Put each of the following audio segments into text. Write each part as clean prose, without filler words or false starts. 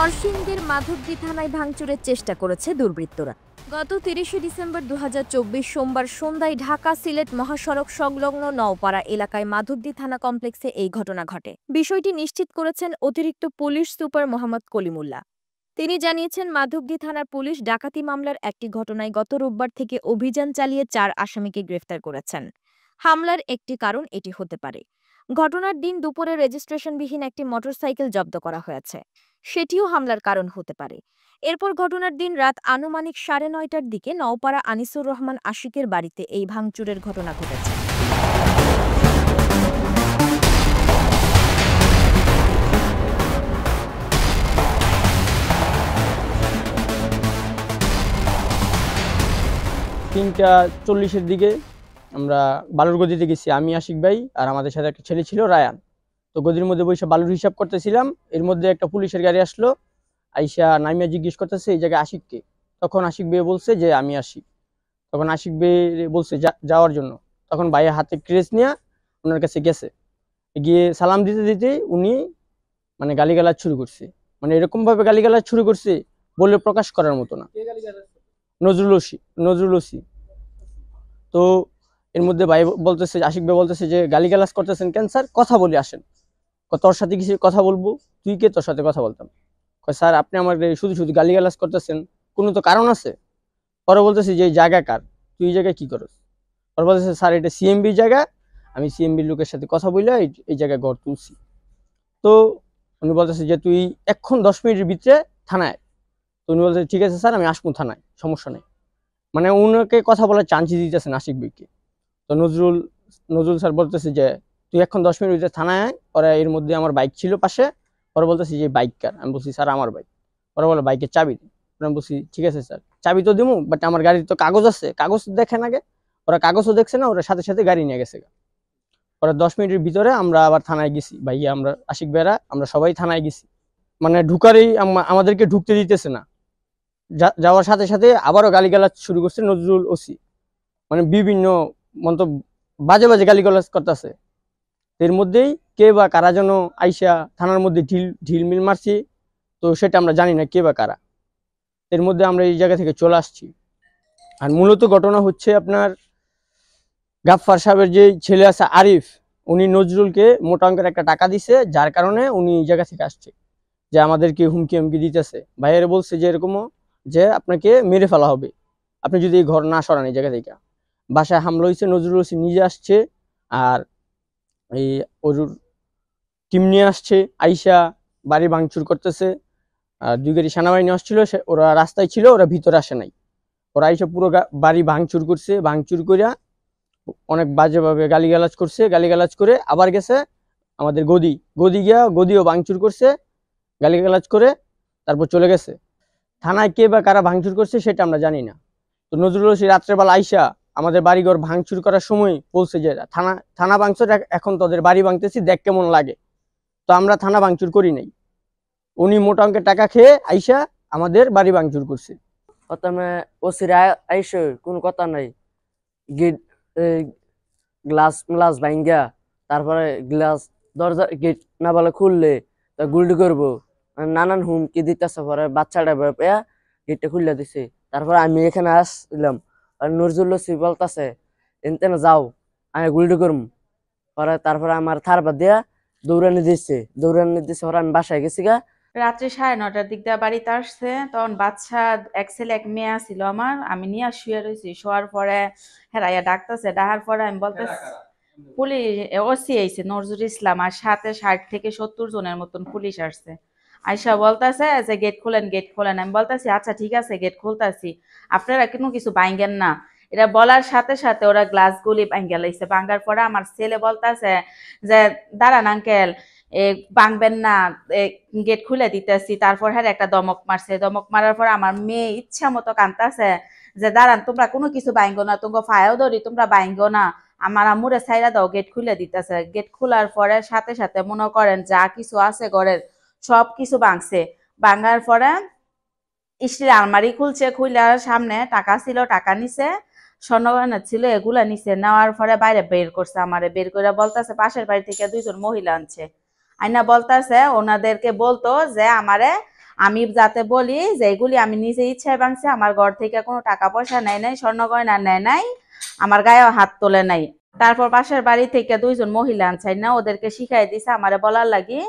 নরসিংদীর মাধবদী থানায় ভাঙচুরের চেষ্টা করেছে দুর্বৃত্তরা। গত ৩০ ডিসেম্বর ২০২৪ সোমবার সন্ধ্যায় ঢাকা সিলেট মহাসড়ক সংলগ্ন নওপাড়া এলাকায় মাধবদী থানা কমপ্লেক্সে এই ঘটনা ঘটে। বিষয়টি নিশ্চিত করেছেন অতিরিক্ত পুলিশ সুপার মোহাম্মদ কলিমুল্লাহ। তিনি জানিয়েছেন, মাধবদী থানার পুলিশ ডাকাতি মামলার একটি ঘটনায় গত রোববার থেকে অভিযান চালিয়ে ৪ আসামিকে গ্রেফতার করেছেন। হামলার একটি কারণ এটি হতে পারে। ঘটনার দিন দুপুরে রেজিস্ট্রেশনবিহীন একটি মোটরসাইকেল জব্দ করা হয়েছে, সেটিও হামলার কারণ হতে পারে। এরপর ঘটনার দিন রাত আনুমানিক ৯:৩০টার দিকে নওপাড়া আনিসুর রহমান আশিকের বাড়িতে এই ভাঙচুরের ঘটনা ঘটেছে। তিনটা ৪০-এর দিকে আমরা বালুর গদিতে গেছি, আমি আশিক ভাই আর আমাদের সাথে একটা ছেলে ছিল রায়ান। তো গদির মধ্যে বসে বালুর হিসাব করতেছিলাম, এর মধ্যে একটা পুলিশের গাড়ি আসলো, আইসা নামিয়া জিজ্ঞেস করতেছে এই জায়গায় আশিককে। তখন আশিক ভাই বলছে যে আমি আশিক। তখন আশিক ভাই বলছে যাওয়ার জন্য। তখন ভাইয়ের হাতে ক্রেজ নিয়ে ওনার কাছে গেছে, গিয়ে সালাম দিতে দিতে উনি মানে গালিগালাজ শুরু করছে। মানে এরকম ভাবে গালিগালাজ শুরু করছে বলে প্রকাশ করার মতো না। নজরুল ওসি। তো এর মধ্যে ভাই বলতেছে, আশিক ভাই বলতেছে যে গালিগালাজ করতেছেন কেন স্যার, কথা বলে আসেন। তোর সাথে কিছু কথা বলবো, তুই কে, তোর সাথে কথা বলতাম। স্যার আপনি আমার শুধু শুধু গালিগালাজ করতেছেন, কোনো তো কারণ আছে। পরে বলতেছে যে এই জায়গা কার, তুই এই জায়গায় কি করস। পরে বলতেছে স্যার এটা সিএমবির জায়গা, আমি সিএমবির লোকের সাথে কথা বলে এই জায়গায় ঘর তুলছি। তো উনি বলতেছে যে তুই এখন 10 মিনিটের ভিতরে থানায়। তো উনি বলতেছে ঠিক আছে স্যার, আমি আসবো থানায়, সমস্যা নেই। মানে উনাকে কথা বলার চান্সই দিতেছেন আশিক ভাইকে। তো নজরুল স্যার বলতেছে যে তুই এখন 10 মিনিট ভিতরে থানায় আয়। ওরা এর মধ্যে আমার বাইক ছিল পাশে, ওরা বলতেছে যে বাইক কার। আমি বলছি স্যার আমার বাইক। ওরা বলে বাইকের চাবি। আমি বলছি ঠিক আছে স্যার, চাবি তো দিমু, বাট আমার গাড়ির তো কাগজ আছে, কাগজ দেখেন আগে। ওরা কাগজও দেখছে না, ওরা সাথে সাথে গাড়ি নিয়ে গেছে। ওরা 10 মিনিটের ভিতরে আমরা আবার থানায় গেছি, ভাইয়া আমরা আশিক ভাইরা আমরা সবাই থানায় গেছি। মানে ঢুকারেই আমাদেরকে ঢুকতে দিতেছে না। যাওয়ার সাথে সাথে আবারও গালিগালাজ শুরু করছে নজরুল ওসি। মানে বিভিন্ন মন্তব্য, বাজে বাজে গালিগালাজ করতেছে। এর মধ্যেই কে বা কারা যেন আইসা থানার মধ্যে ঢিলমিল মারছি। তো সেটা আমরা জানি না কে বা কারা। এর মধ্যে আমরা এই জায়গা থেকে চলে আসছি। আর মূলত ঘটনা হচ্ছে আপনার গাফফার সাহেবের যে ছেলে আছে আরিফ, উনি নজরুলকে মোটা অঙ্কের একটা টাকা দিছে, যার কারণে উনি এই জায়গা থেকে আসছে, যে আমাদেরকে হুমকি দিতেছে। ভাইয়ের বলছে যে এরকমও যে আপনাকে মেরে ফেলা হবে আপনি যদি এই ঘর না সরান এই জায়গা থেকে। বাসায় হামলা হয়েছে, নজরুল ওসি নিজে আসছে, আর এই ওর টিম নিয়ে আসছে, আইসা বাড়ি ভাঙচুর করতেছে। আর 2 গাড়ি সেনাবাহিনী আসছিল, ওরা রাস্তায় ছিল, ওরা ভিতরে আসে নাই। ওরা আইসা পুরো বাড়ি ভাঙচুর করছে, ভাঙচুর করিয়া অনেক বাজেভাবে গালিগালাজ করছে। গালিগালাজ করে আবার গেছে আমাদের গদি গিয়া গদিও ভাঙচুর করছে, গালিগালাজ করে তারপর চলে গেছে। থানায় কে বা কারা ভাঙচুর করছে সেটা আমরা জানি না। তো নজরুল ওসি রাত্রেবেলা আইসা আমাদের বাড়িঘর ভাঙচুর করার সময় বলছে যে থানা ভাঙচুর, এখন তোদের বাড়ি ভাঙতেছি, দেখ কেমন লাগে। তো আমরা থানা ভাঙচুর করি নাই, উনি মোটা অঙ্কের টাকা খেয়ে আইসা আমাদের বাড়ি ভাঙচুর করছে। প্রথমে ওসিরা আইসে কোনো কথা নাই, গেট গ্লাস ভাঙ্গা, তারপরে গ্লাস দরজা গেট না বলে খুললে তা গুলডি করবো, নানান হুমকি দিতেছে। পরে বাচ্চাটা ভয় পেয়ে গেটটা খুললে দিছে। তারপরে আমি এখানে আসলাম, আর নজরুল ওসি বলতেছে এনতে না যাও, আমি গুলডি করম। পরে তারপরে আমার থারবা দিয়া দৌড়ানি দিচ্ছে। পরে আমি বাসায় গেছি গা। রাত্রে 9:30টার দিক দিয়ে বাড়িতে আসছে। তখন বাচ্চা এক ছেলে এক মেয়ে ছিল আমার, আমি নিয়ে শুয়ে রয়েছি। শোয়ার পরে হেরাইয়া ডাকতেছে, ডাকার পরে আমি বলতেছি পুলিশ ওসি আইছে নজরুল ইসলাম, আর সাথে 60 থেকে 70 জনের মতন পুলিশ আসছে। আইসা বলতেছে যে গেট খোলেন, গেট খোলেন। আমি বলতেছি আচ্ছা ঠিক আছে গেট খুলতেছি, আপনারা কোনো কিছু ভাঙেন না। এটা বলার সাথে সাথে ওরা গ্লাস গুলি ভাঙ্গা লাইছে। ভাঙ্গার পরে আমার ছেলে বলতেছে যে দাঁড়ান আঙ্কেল, ভাঙবেন না, গেট খুলে দিতেছি। তারপর হ্যাঁ একটা দমক মারছে। দমক মারার পর আমার মেয়ে ইচ্ছা মতো কাঁদতেছে যে দাঁড়ান তোমরা কোনো কিছু ভাঙ্গো না, তোমরা ফায়াও ধরি, তোমরা ভাঙ্গো না, আমার আম্মুরে ছাইরা দাও। গেট খুলে দিতেছে। গেট খোলার পরে সাথে সাথে মনে করেন যা কিছু আছে ঘরের সব কিছু ভাঙছে। ভাঙার পরে স্টিলের আলমারি খুলছে, খুলার সামনে টাকা ছিল, টাকা নিছে, স্বর্ণগয়না ছিল, এগুলা নিছে। নেওয়ার পরে বাইরে বের করছে, আমারে বের করে বলতেছে পাশের বাড়ি থেকে 2 জন মহিলা আনছে। আইনা বলতেছে ওনাদেরকে বলতো যে আমি যাতে বলি যে এগুলি আমি নিজে ইচ্ছায় ভাঙছি, আমার ঘর থেকে কোনো টাকা পয়সা নেয় নাই, স্বর্ণ গয়না নেয় নাই, আমার গায়েও হাত তোলে নাই। তারপর পাশের বাড়ি থেকে 2 জন মহিলা আনছাই না, ওদেরকে শিখাই দিছে আমারে বলার লাগি,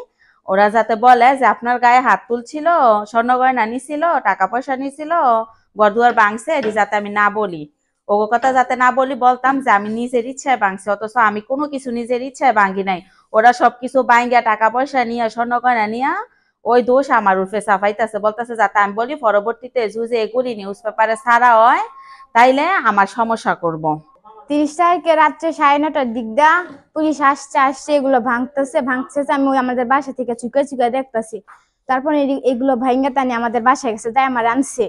ওরা যাতে বলে যে আপনার গায়ে হাত তুলছিল, স্বর্ণ গয়না নিছিল, টাকা পয়সা নিছিল, ঘর দুয়ার ভাঙছে, এটি যাতে আমি না বলি। ওগো কথা যাতে না বলি, বলতাম যে আমি নিজের ইচ্ছায় ভাঙছি, অথচ আমি কোনো কিছু নিজের ইচ্ছায় ভাঙি নাই। ওরা সবকিছু ভাঙ্গিয়া টাকা পয়সা নিয়ে, স্বর্ণ গয়না নিয়া ওই দোষ আমার উপরে চাপাইতেছে, বলতেছে যাতে আমি বলি পরবর্তীতে যদি এগুলি নিউজ পেপারে ছাড়া হয় তাইলে আমার সমস্যা করব। 30 তারিখে রাত্রে 9:30টার দিক দা পুলিশ আসছে এগুলো ভাঙতেছে। আমি আমাদের বাসা থেকে চুকে দেখতেছি। তারপরে এগুলো ভাঙ্গা তানি আমাদের বাসায় গেছে, তাই আমার আনছে,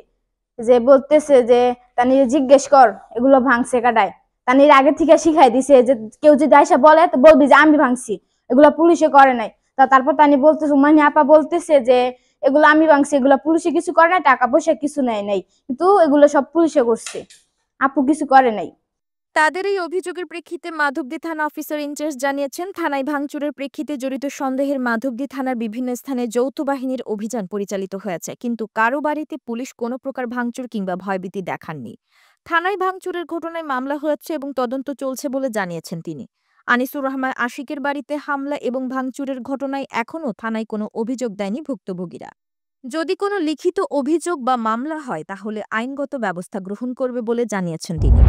যে বলতেছে যে তানি জিজ্ঞেস কর এগুলো ভাঙছে কাটায়। তানির আগে থেকে শিখাই দিছে যে কেউ যদি আইসা বলে তো বলবি যে আমি ভাঙছি, এগুলো পুলিশে করে নাই। তারপর তানি বলতেছে, মানে আপা বলতেছে যে এগুলো আমি ভাঙছি, এগুলো পুলিশে কিছু করে নাই, টাকা পয়সা কিছু নেয় নাই, কিন্তু এগুলো সব পুলিশে করছে, আপু কিছু করে নাই। তাদের এই অভিযোগের প্রেক্ষিতে মাধবদী থানা অফিসার ইনচার্জ জানিয়েছেন, থানায় ভাঙচুরের প্রেক্ষিতে জড়িত সন্দেহের মাধবদী থানার বিভিন্ন স্থানে যৌথ বাহিনীর অভিযান পরিচালিত হয়েছে, কিন্তু কারো বাড়িতে পুলিশ কোনো প্রকার ভাঙচুর কিংবা ভয়ভীতি দেখাননি। থানায় ভাঙচুরের ঘটনায় মামলা হয়েছে এবং তদন্ত চলছে বলে জানিয়েছেন তিনি। আনিসুর রহমান আশিকের বাড়িতে হামলা এবং ভাঙচুরের ঘটনায় এখনও থানায় কোনো অভিযোগ দেয়নি ভুক্তভোগীরা। যদি কোনো লিখিত অভিযোগ বা মামলা হয় তাহলে আইনগত ব্যবস্থা গ্রহণ করবে বলে জানিয়েছেন তিনি।